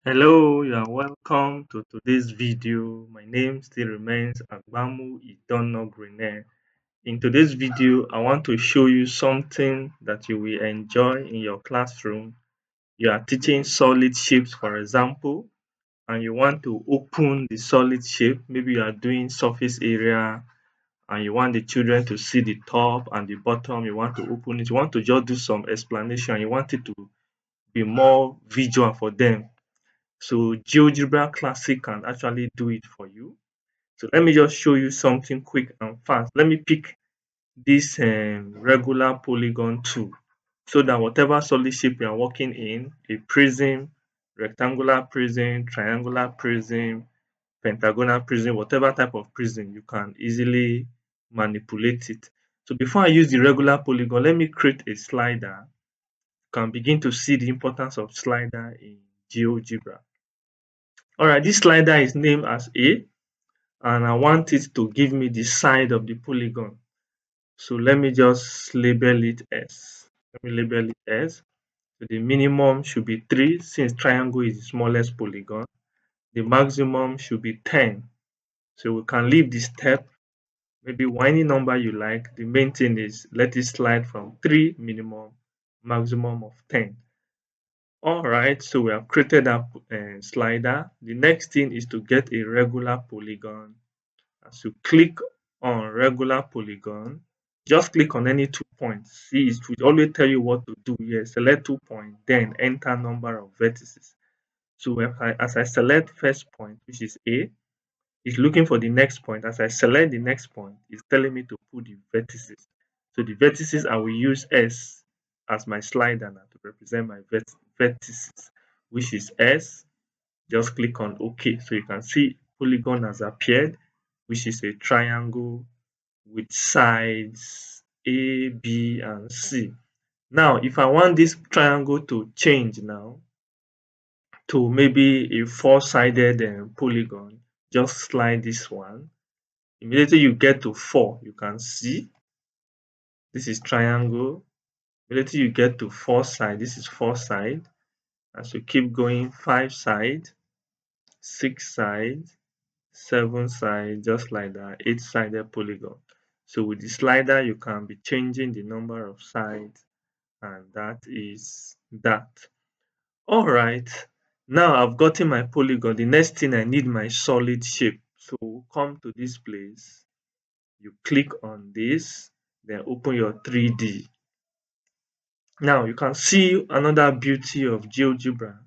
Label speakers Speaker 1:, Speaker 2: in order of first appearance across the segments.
Speaker 1: Hello, you are welcome to today's video. My name still remains Agbamu Idono Grene. In today's video, I want to show you something that you will enjoy in your classroom. You are teaching solid shapes, for example, and you want to open the solid shape. Maybe you are doing surface area and you want the children to see the top and the bottom. You want to open it. You want to just do some explanation. You want it to be more visual for them. So GeoGebra Classic can actually do it for you. So let me just show you something quick and fast. Let me pick this regular polygon tool so that whatever solid shape you are working in, a prism, rectangular prism, triangular prism, pentagonal prism, whatever type of prism, you can easily manipulate it. So before I use the regular polygon, let me create a slider. You can begin to see the importance of slider in GeoGebra. Alright, this slider is named as A and I want it to give me the side of the polygon. So let me just label it S. Let me label it S. So the minimum should be 3 since triangle is the smallest polygon. The maximum should be 10. So we can leave this step, maybe any number you like. The main thing is let it slide from 3 minimum, maximum of 10. Alright, so we have created that slider. The next thing is to get a regular polygon. As you click on regular polygon, just click on any 2 points. See, it will always tell you what to do here. Select 2 points, then enter number of vertices. So as I select first point, which is A, it's looking for the next point. As I select the next point, it's telling me to put the vertices. So the vertices, I will use S as my slider now to represent my vertices, which is S. Just click on OK. So you can see polygon has appeared, which is a triangle with sides A, B, and C. Now, if I want this triangle to change now to maybe a four-sided polygon, just slide this one. Immediately you get to 4, you can see this is triangle. Immediately you get to 4 side, this is 4 side. As you keep going, 5 side, 6 side, 7 side, just like that, 8-sided polygon. So with the slider, you can be changing the number of sides, and that is that. All right, now I've gotten my polygon. The next thing I need my solid shape. So come to this place, you click on this, then open your 3D. Now you can see another beauty of GeoGebra.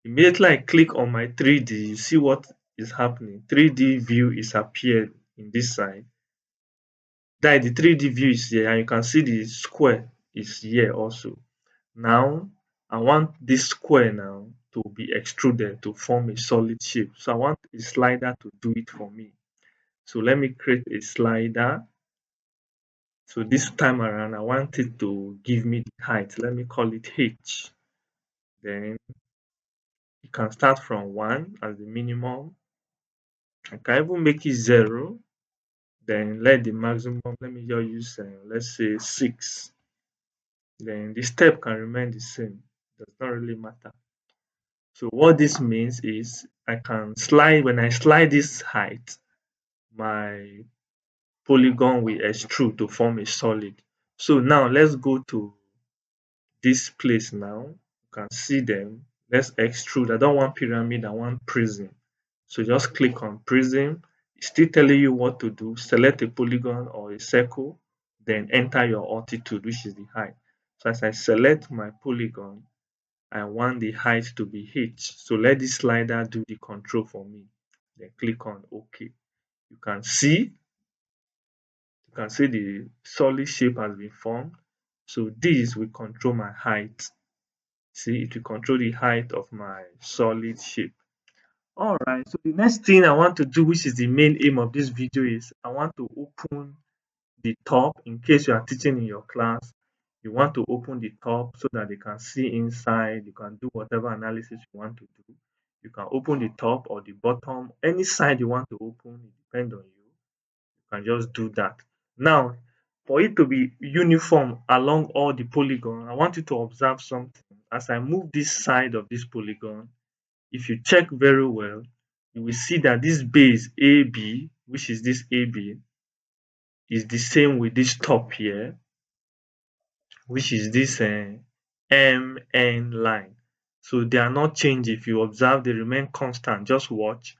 Speaker 1: Immediately I click on my 3D, you see what is happening. 3D view is appeared in this side. That the 3D view is here and you can see the square is here also. Now I want this square now to be extruded to form a solid shape. So I want a slider to do it for me. So let me create a slider. So this time around I want it to give me the height. Let me call it H. Then you can start from 1 as the minimum. I can even make it 0. Then let the maximum, let me just use let's say 6. Then the step can remain the same, does not really matter. So what this means is I can slide, when I slide this height, my polygon will extrude to form a solid. So now let's go to this place now. You can see them. Let's extrude. I don't want pyramid, I want prism. So just click on prism. It's still telling you what to do. Select a polygon or a circle, then enter your altitude, which is the height. So as I select my polygon, I want the height to be h. So let this slider do the control for me. Then click on OK. You can see the solid shape has been formed. So this will control my height. See, it will control the height of my solid shape. Alright, so the next thing I want to do, which is the main aim of this video, is I want to open the top. In case you are teaching in your class, you want to open the top so that they can see inside. You can do whatever analysis you want to do. You can open the top or the bottom, any side you want to open, it depends on you. You can just do that. Now, for it to be uniform along all the polygon, I want you to observe something. As I move this side of this polygon, if you check very well, you will see that this base AB, which is this AB, is the same with this top here, which is this MN line. So they are not changed. If you observe, they remain constant. Just watch.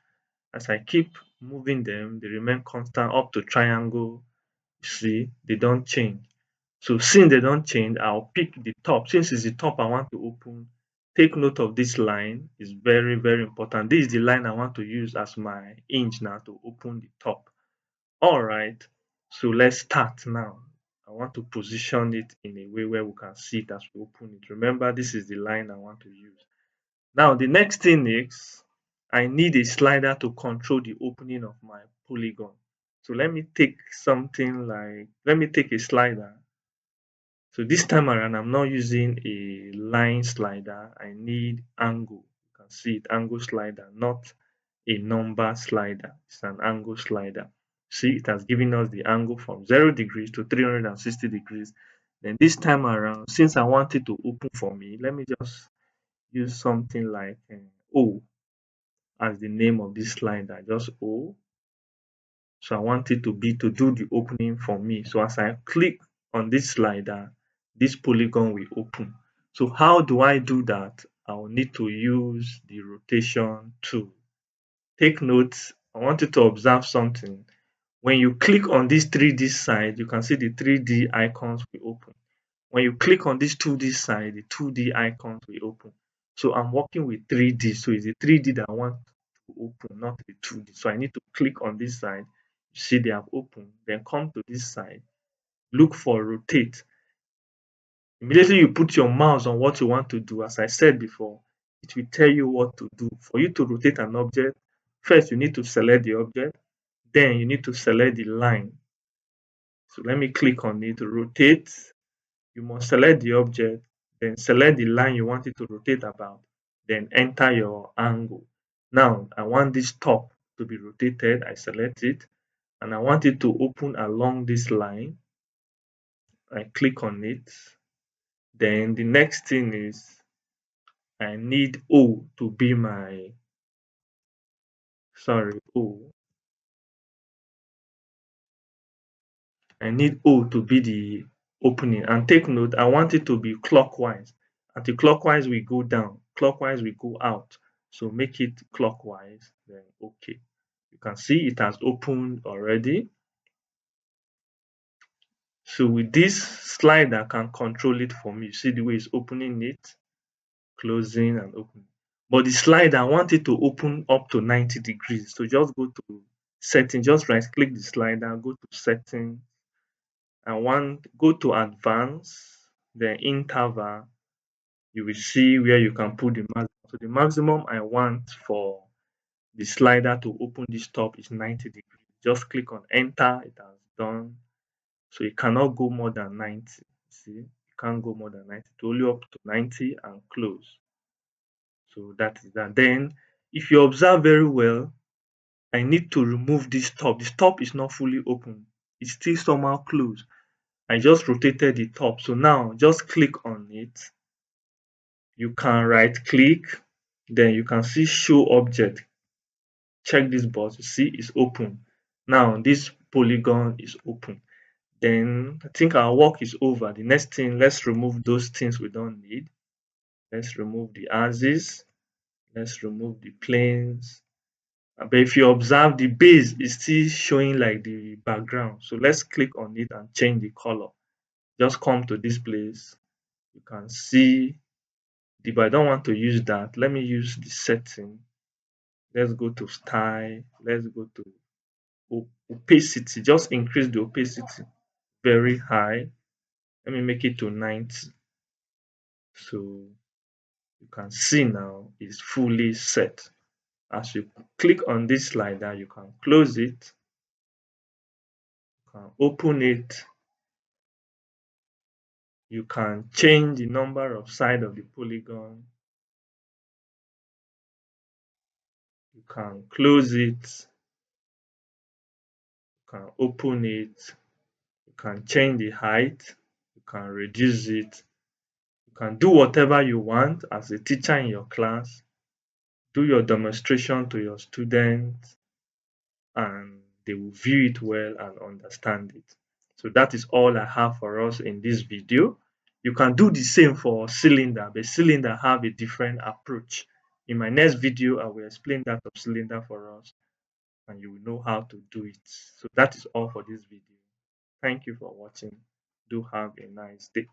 Speaker 1: As I keep moving them, they remain constant up to triangle. See, they don't change. So since they don't change, I'll pick the top. Since it's the top I want to open, take note of this line. It's very, very important. This is the line I want to use as my hinge now to open the top. All right, so let's start now. I want to position it in a way where we can see it as we open it. Remember, this is the line I want to use. Now, the next thing is I need a slider to control the opening of my polygon. So let me take something like, let me take a slider. So this time around, I'm not using a line slider. I need angle. You can see it, angle slider, not a number slider. It's an angle slider. See, it has given us the angle from 0 degrees to 360 degrees. Then this time around, since I want it to open for me, let me just use something like O as the name of this slider, just O. So I want it to be to do the opening for me. So as I click on this slider, this polygon will open. So how do I do that? I will need to use the rotation tool. Take note, I want you to observe something. When you click on this 3D side, you can see the 3D icons will open. When you click on this 2D side, the 2D icons will open. So I'm working with 3D, so it's the 3D that I want to open, not the 2D. So I need to click on this side. You see they have opened. Then come to this side, look for rotate. Immediately you put your mouse on what you want to do, as I said before, it will tell you what to do. For you to rotate an object, first you need to select the object, then you need to select the line. So let me click on it to rotate. You must select the object, then select the line you want it to rotate about, then enter your angle. Now, I want this top to be rotated. I select it, and I want it to open along this line. I click on it. Then the next thing is I need O to be my, sorry, O. I need O to be the opening. And take note, I want it to be clockwise. Anti-clockwise we go down, clockwise we go out. So make it clockwise, then okay. You can see it has opened already. So with this slider, I can control it for me. You see the way it's opening it, closing and opening. But the slider, I want it to open up to 90 degrees. So just go to setting, just right click the slider, go to setting, and go to advanced, then interval. You will see where you can put the maximum. So the maximum I want for the slider to open this top is 90 degrees. Just click on enter, it has done. So it cannot go more than 90. See, you can't go more than 90, to only up to 90 and close. So that is that. Then if you observe very well, I need to remove this top. This top is not fully open. It's still somehow closed. I just rotated the top. So now just click on it. You can right click, then you can see show object. Check this box, you see it's open. Now this polygon is open. Then I think our work is over. The next thing, let's remove those things we don't need. Let's remove the axis. Let's remove the planes. But if you observe, the base is still showing like the background. So let's click on it and change the color. Just come to this place. You can see but I don't want to use that. Let me use the setting. Let's go to style. Let's go to opacity. Just increase the opacity very high. Let me make it to 90. So you can see now it's fully set. As you click on this slider, you can close it, you can open it, you can change the number of sides of the polygon, you can close it, you can open it, you can change the height, you can reduce it, you can do whatever you want as a teacher in your class. do your demonstration to your students, and they will view it well and understand it. So that is all I have for us in this video. You can do the same for cylinder, but cylinder have a different approach. In my next video, I will explain that of cylinder for us, and you will know how to do it. So that is all for this video. Thank you for watching. Do have a nice day.